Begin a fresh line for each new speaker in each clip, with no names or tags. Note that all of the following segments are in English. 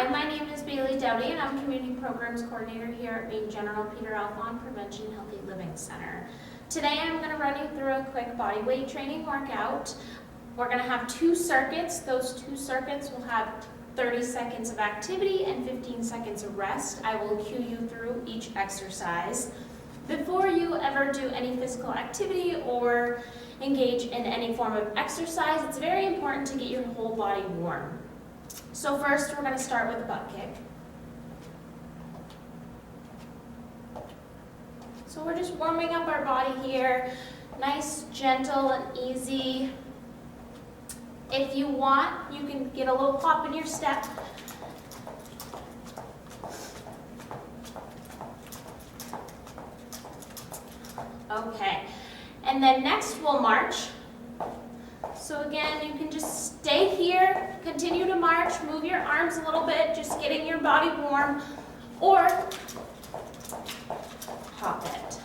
Hi, my name is Bailey Dowdy and I'm Community Programs Coordinator here at MaineGeneral Peter Alfond Prevention Healthy Living Center. Today I'm going to run you through a quick body weight training workout. We're going to have 2 circuits. Those 2 circuits will have 30 seconds of activity and 15 seconds of rest. I will cue you through each exercise. Before you ever do any physical activity or engage in any form of exercise, it's very important to get your whole body warm. So first, we're going to start with a butt kick. So we're just warming up our body here, nice, gentle, and easy. If you want, you can get a little pop in your step. Okay, and then next we'll march. So again, you can just stay here, continue to march, move your arms a little bit, just getting your body warm, or hop it.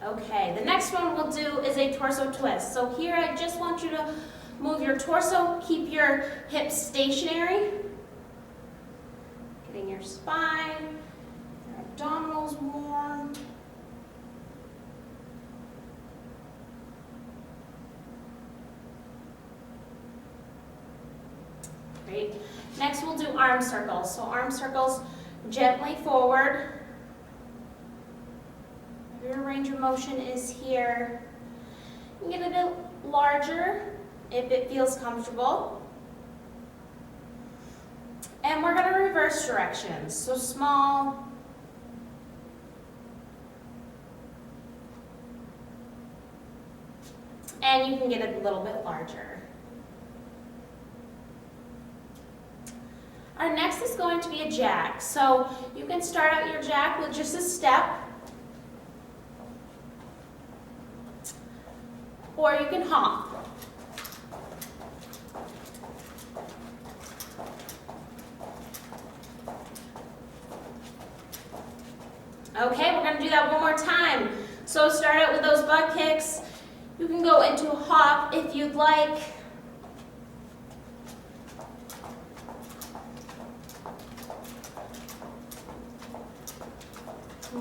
Okay, the next one we'll do is a torso twist. So here I just want you to move your torso, keep your hips stationary, getting your spine, your abdominals warm. Great. Next we'll do arm circles. So arm circles gently forward. Your range of motion is here. You can get it a bit larger if it feels comfortable. And we're going to reverse directions. So small, and you can get it a little bit larger. Our next is going to be a jack. So you can start out your jack with just a step, or you can hop. Okay, we're going to do that one more time. So start out with those butt kicks. You can go into a hop if you'd like.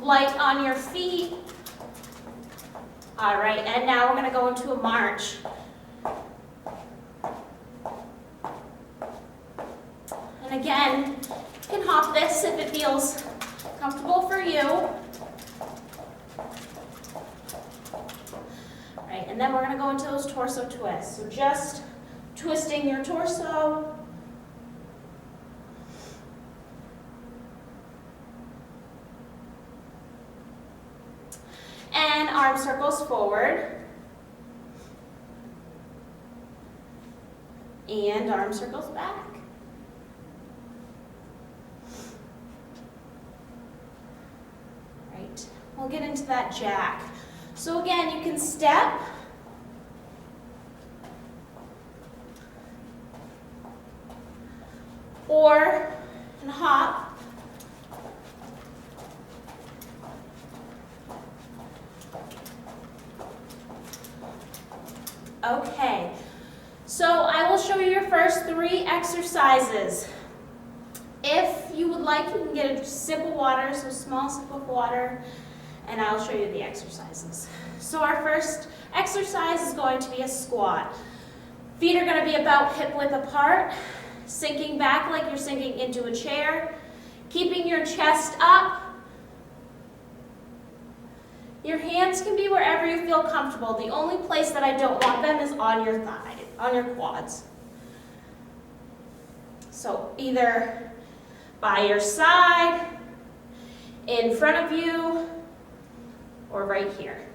Light on your feet. All right, and now we're going to go into a march. And again, you can hop this if it feels comfortable for you. All right, and then we're going to go into those torso twists. So just twisting your torso. And arm circles forward. And arm circles back. Right, we'll get into that jack. So again, you can step. Or and hop. Okay, so I will show you your first 3 exercises. If you would like, you can get a sip of water, so a small sip of water, and I'll show you the exercises. So our first exercise is going to be a squat. Feet are going to be about hip width apart, sinking back like you're sinking into a chair, keeping your chest up. Your hands can be wherever you feel comfortable. The only place that I don't want them is on your thigh, on your quads. So either by your side, in front of you, or right here.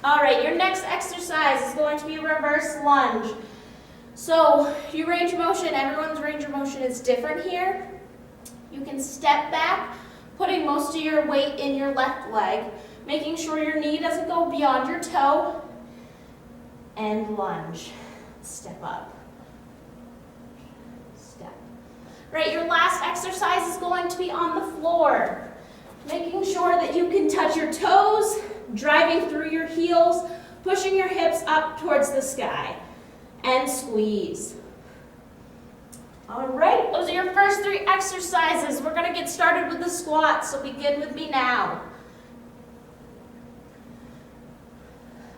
All right, your next exercise is going to be a reverse lunge. So your range of motion, everyone's range of motion is different here. You can step back, putting most of your weight in your left leg, making sure your knee doesn't go beyond your toe, and lunge. Step up. Step. Right, your last exercise is going to be on the floor. Making sure that you can touch your toes, driving through your heels, pushing your hips up towards the sky. and squeeze. All right, those are your first 3 exercises. We're gonna get started with the squats, so begin with me now.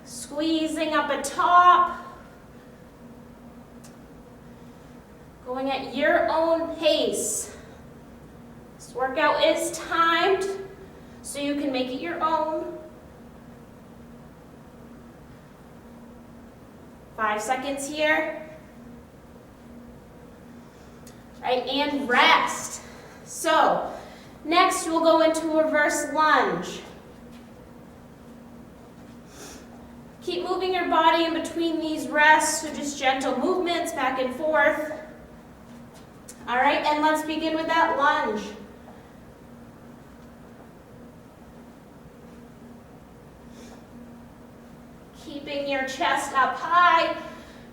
Squeezing up atop. Going at your own pace. This workout is timed, so you can make it your own. 5 seconds here. Right, and rest. So, next we'll go into a reverse lunge. Keep moving your body in between these rests, so just gentle movements back and forth. All right, and let's begin with that lunge. Keeping your chest up high,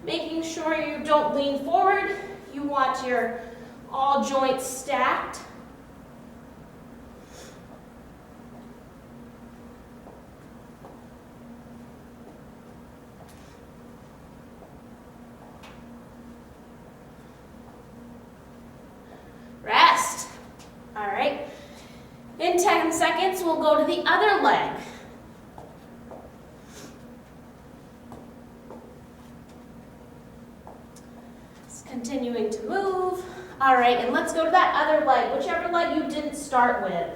making sure you don't lean forward. You want your all joints stacked. Rest. All right. In 10 seconds, we'll go to the other leg. Continuing to move. All right, and let's go to that other leg, whichever leg you didn't start with.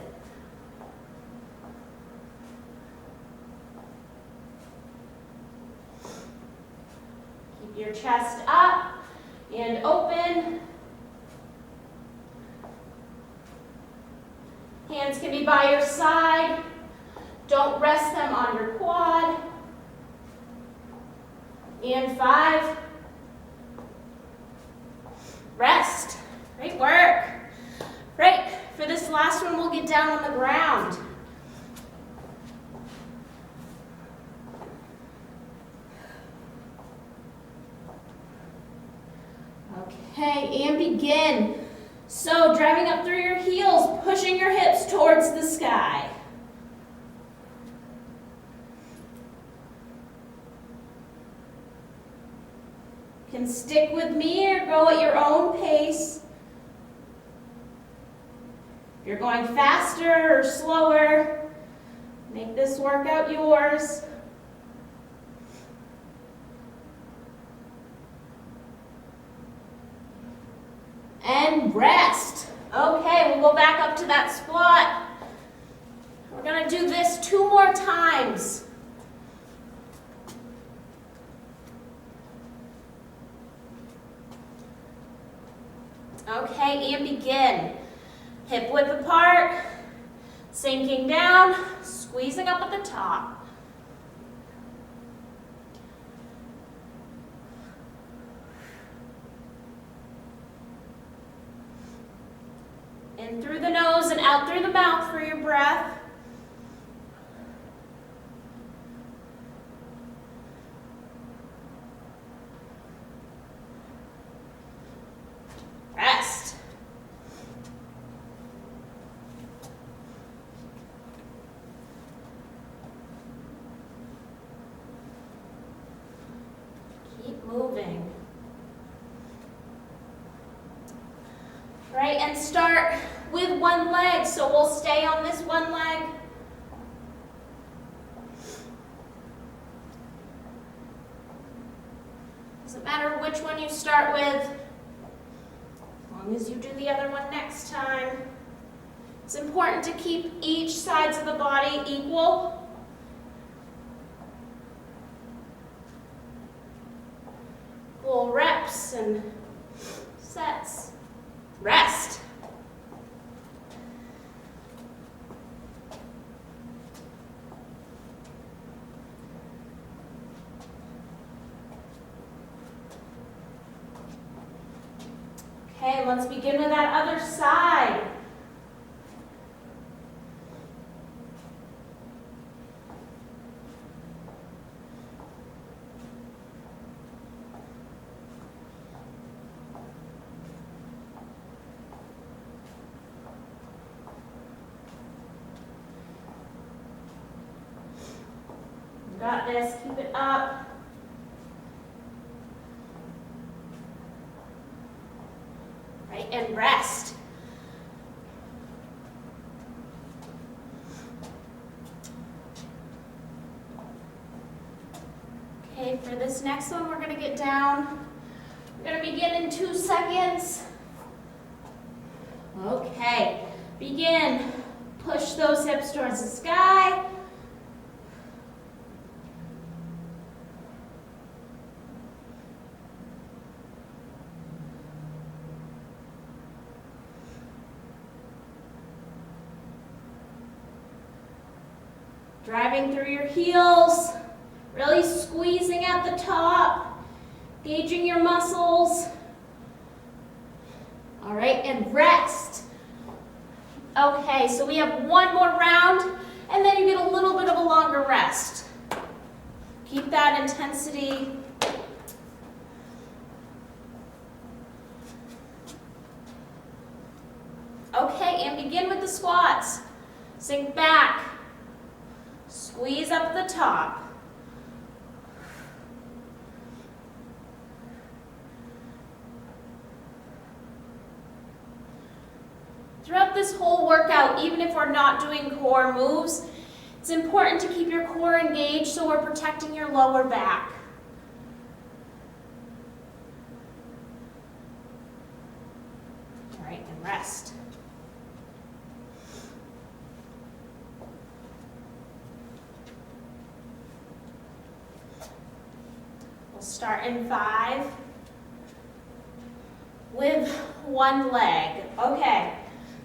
Keep your chest up and open. Hands can be by your side. Don't rest them on your quad. And 5. Rest. Great work. Right, for this last one, we'll get down on the ground. Okay, and begin. So, driving up through your heels, pushing your hips towards the sky. You can stick with me or go at your own pace. If you're going faster or slower, make this workout yours. And rest. Okay, we'll go back up to that squat. We're going to do this 2 more times. Okay, and begin. Hip width apart, sinking down, squeezing up at the top. In through the nose and out through the mouth for your breath. Rest. Keep moving. Right, and start with one leg. So we'll stay on this one leg. Doesn't matter which one you start with, as long as you do the other one next time. It's important to keep each sides of the body equal. Equal reps and sets. Rest. Okay, let's begin with that other side. You got this, keep it up. and rest. Okay, for this next one, we're going to get down. We're going to begin in 2 seconds. Okay, begin. Push those hips towards the sky. Driving through your heels, really squeezing at the top, gauging your muscles. All right, and rest. Okay, so we have one more round, and then you get a little bit of a longer rest. Keep that intensity. Okay, and begin with the squats. Sink back. Squeeze up the top. Throughout this whole workout, even if we're not doing core moves, it's important to keep your core engaged so we're protecting your lower back. All right, and rest. We'll start in 5 with one leg. Okay,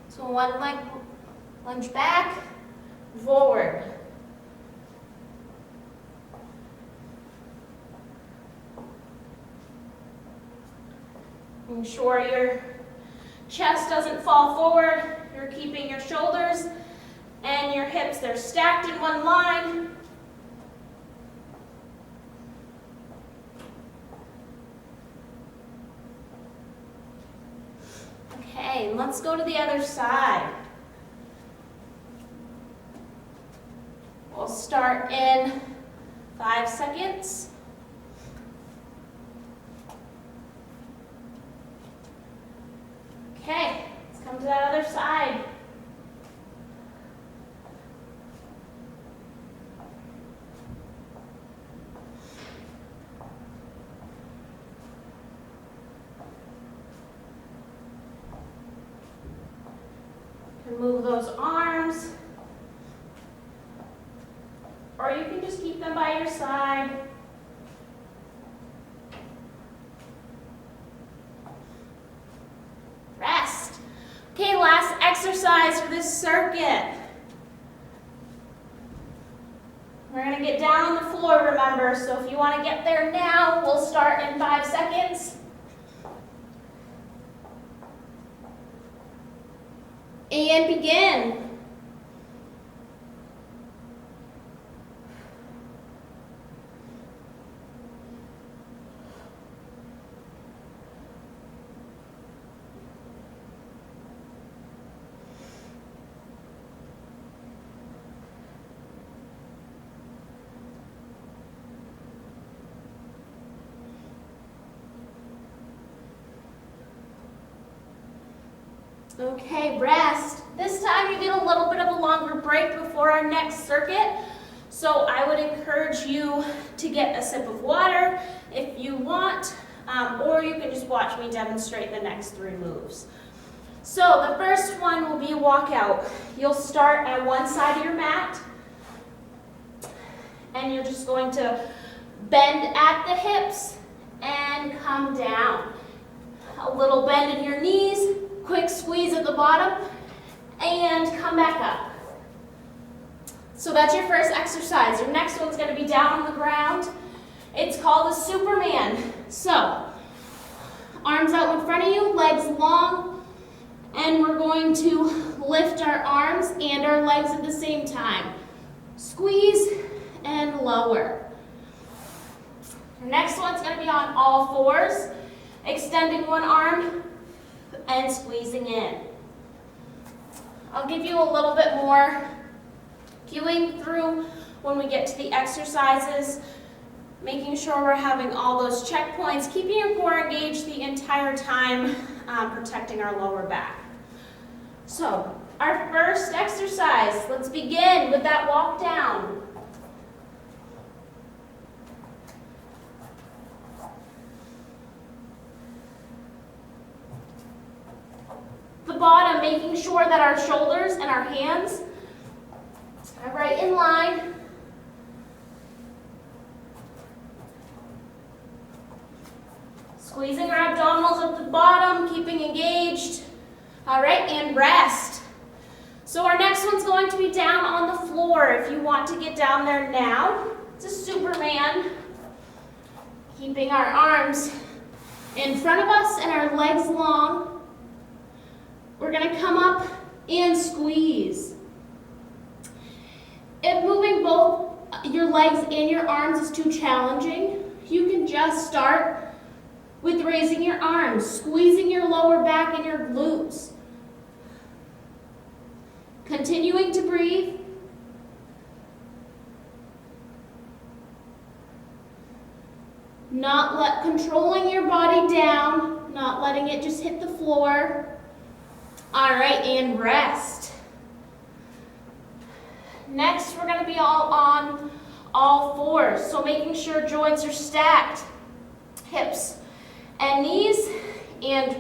so one leg, lunge back, forward. Make sure your chest doesn't fall forward. You're keeping your shoulders and your hips, they're stacked in one line. Okay, let's go to the other side. We'll start in 5 seconds. Okay, let's come to that other side. Move those arms, or you can just keep them by your side. Rest. Okay, last exercise for this circuit. We're going to get down on the floor, remember, so if you want to get there now, we'll start in 5 seconds. And begin. Okay, rest. This time you get a little bit of a longer break before our next circuit. So I would encourage you to get a sip of water if you want, or you can just watch me demonstrate the next 3 moves. So the first one will be a walkout. You'll start at one side of your mat, and you're just going to bend at the hips and come down. A little bend in your knees, quick squeeze at the bottom, and come back up. So that's your first exercise. Your next one's going to be down on the ground. It's called a Superman. So, arms out in front of you, legs long, and we're going to lift our arms and our legs at the same time. Squeeze and lower. Your next one's going to be on all fours, extending one arm and squeezing in. I'll give you a little bit more cueing through when we get to the exercises, making sure we're having all those checkpoints, keeping your core engaged the entire time protecting our lower back. So our first exercise, let's begin with that walk down. The bottom, making sure that our shoulders and our hands are right in line. Squeezing our abdominals at the bottom, keeping engaged. All right, and rest. So our next one's going to be down on the floor. If you want to get down there now, it's a Superman. Keeping our arms in front of us and our legs long. We're going to come up and squeeze. If moving both your legs and your arms is too challenging, you can just start with raising your arms, squeezing your lower back and your glutes. Continuing to breathe. Controlling your body down, not letting it just hit the floor. All right, and rest. Next, we're going to be all on all fours, so making sure joints are stacked. Hips and knees and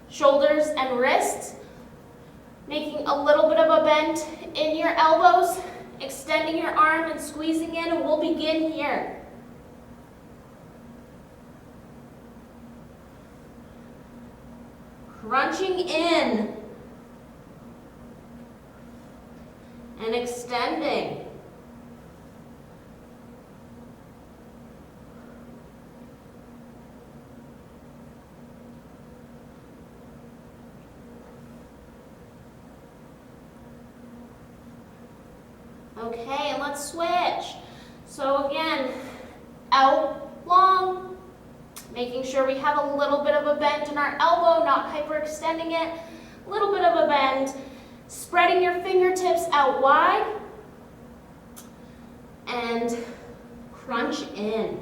shoulders and wrists. Making a little bit of a bend in your elbows, extending your arm and squeezing in, and we'll begin here. Crunching in and extending. Okay, and let's switch. So again, out long, making sure we have a little bit of a bend in our elbow, not hyperextending it. A little bit of a bend. Spreading your fingertips out wide. And crunch in.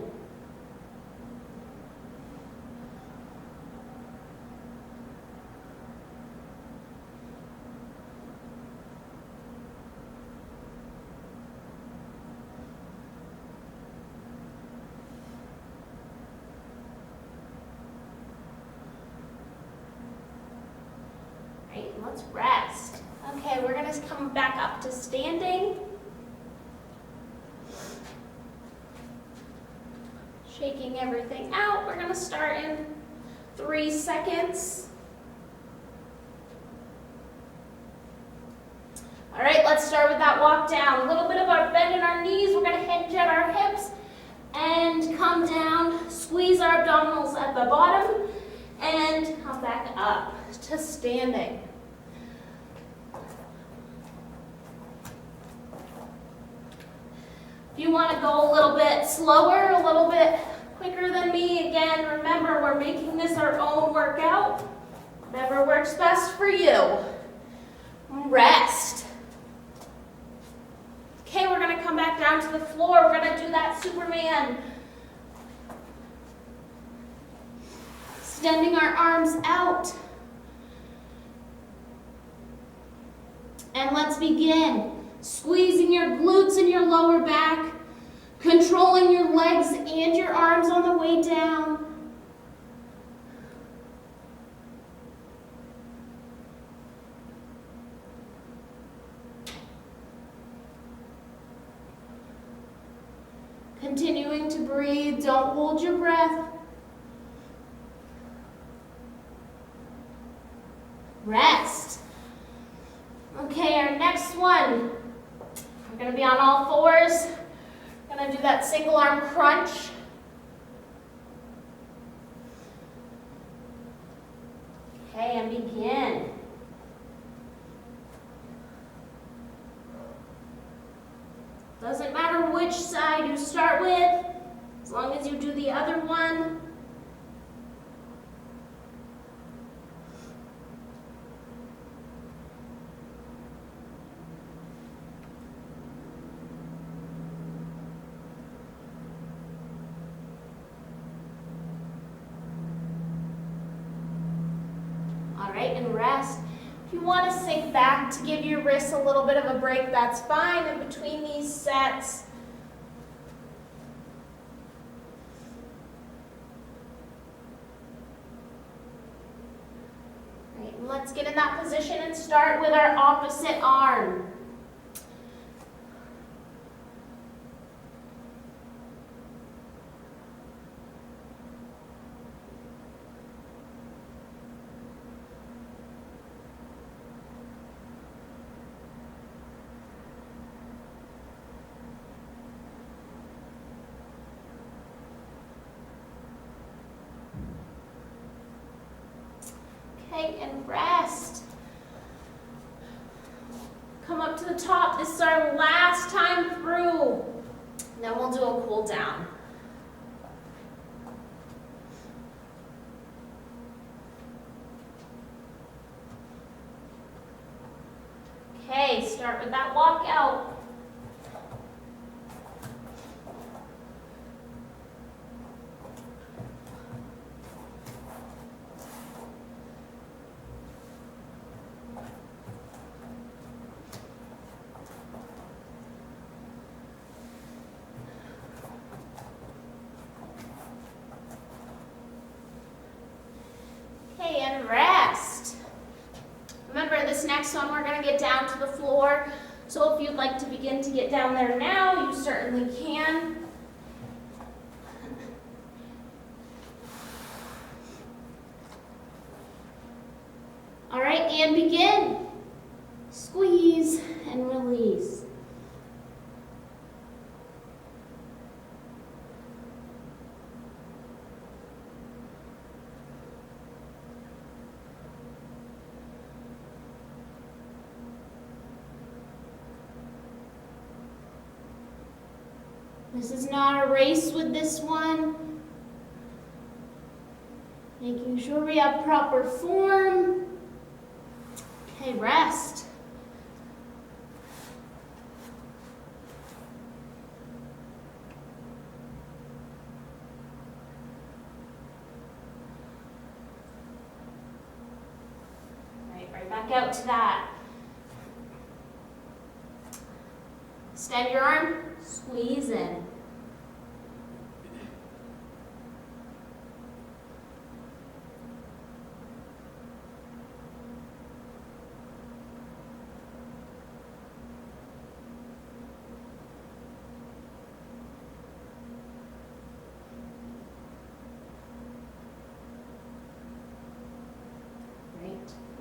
Let's rest. Okay, we're going to come back up to standing. Shaking everything out. We're going to start in 3 seconds. All right, let's start with that walk down. A little bit of our bend in our knees. We're going to hinge at our hips and come down. Squeeze our abdominals at the bottom and come back up to standing. If you want to go a little bit slower, a little bit quicker than me, again, remember we're making this our own workout. Whatever works best for you. Rest. Okay, we're going to come back down to the floor. We're going to do that Superman. Extending our arms out. And let's begin. Squeezing your glutes and your lower back, controlling your legs and your arms on the way down. Continuing to breathe, don't hold your breath. Rest. Okay, our next one. We're going to be on all fours. We're going to do that single arm crunch. Okay, and begin. Doesn't matter which side you start with, as long as you do the other one. right, and rest. If you want to sink back to give your wrists a little bit of a break, that's fine in between these sets. All right, and let's get in that position and start with our opposite arm. Okay, and rest. Come up to the top. This is our last time through. Then we'll do a cool down. Okay, start with that walk out. Okay, and rest. Remember, this next one we're going to get down to the floor. So if you'd like to begin to get down there now, you certainly can. All right, and begin. Squeeze and release. This is not a race with this one. Making sure we have proper form. Okay, rest. Right back out to that. Extend your arm, squeeze in.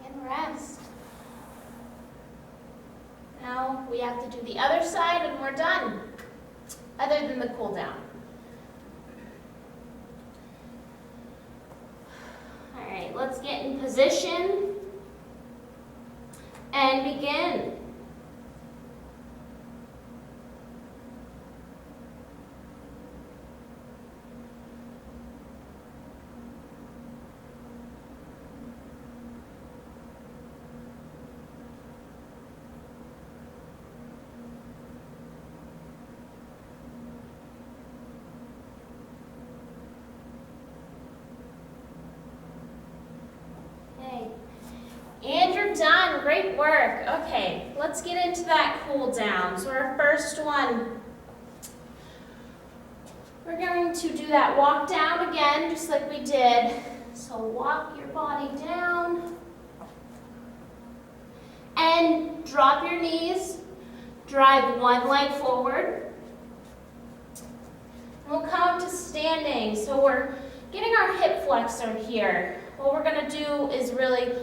And rest. Now we have to do the other side and we're done, other than the cool down. All right, let's get in position and begin. And you're done. Great work. Okay, let's get into that cool down. So our first one, we're going to do that walk down again, just like we did. So walk your body down and drop your knees. Drive one leg forward. And we'll come up to standing. So we're getting our hip flexor here. What we're going to do is really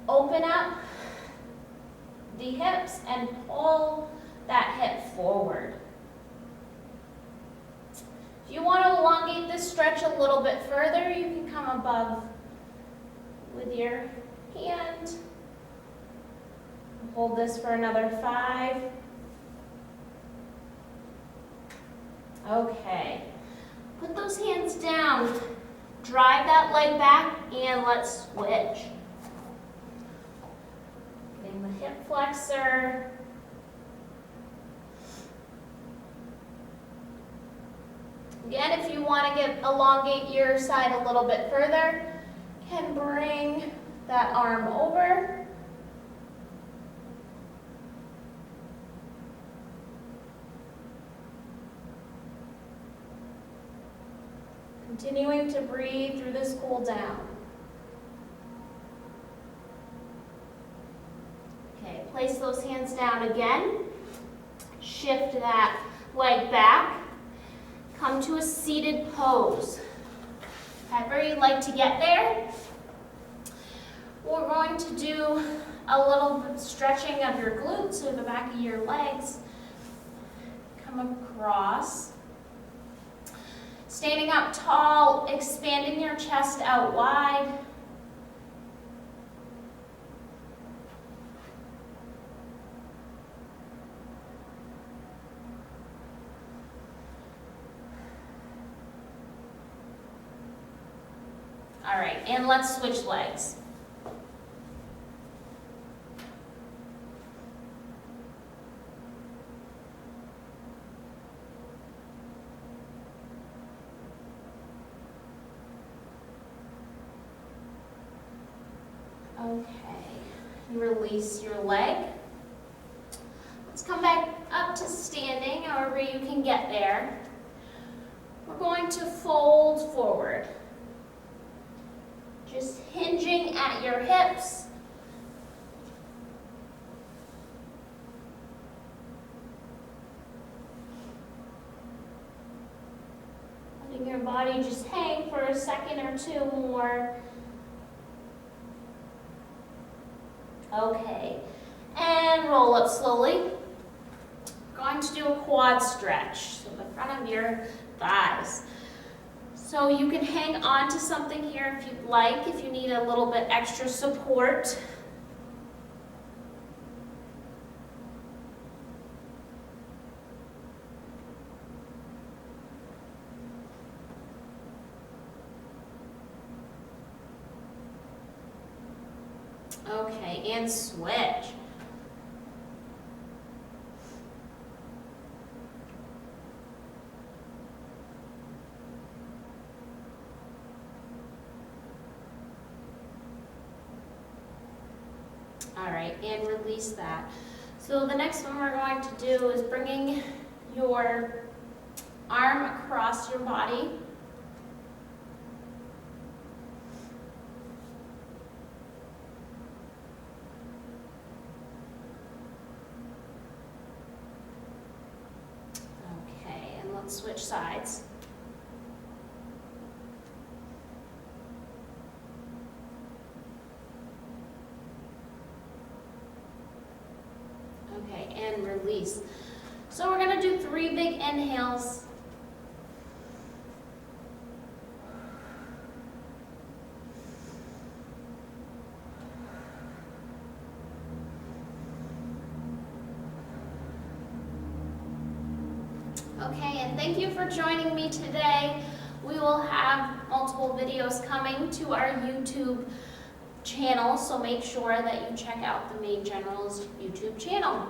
open up the hips and pull that hip forward. If you want to elongate this stretch a little bit further, you can come above with your hand. Hold this for another 5. Okay. Put those hands down. Drive that leg back and let's switch. Getting the hip flexor. Again, if you want to elongate your side a little bit further, can bring that arm over. Continuing to breathe through this cool down. Okay, place those hands down again. Shift that leg back. Come to a seated pose. However you'd like to get there. We're going to do a little bit stretching of your glutes or the back of your legs. Come across. Standing up tall, expanding your chest out wide. All right, and let's switch legs. Okay, you release your leg. Let's come back up to standing, however you can get there. We're going to fold forward. Just hinging at your hips. Letting your body just hang for a second or two more. Okay, and roll up slowly. We're going to do a quad stretch, so the front of your thighs. So you can hang on to something here if you'd like, if you need a little bit extra support. Okay, and switch. All right, and release that. So the next one we're going to do is bringing your arm across your body. Okay, and let's switch sides. Okay, and release. So we're going to do 3 big inhales. Okay, and thank you for joining me today. We will have multiple videos coming to our YouTube channel, so make sure that you check out the MaineGeneral's YouTube channel.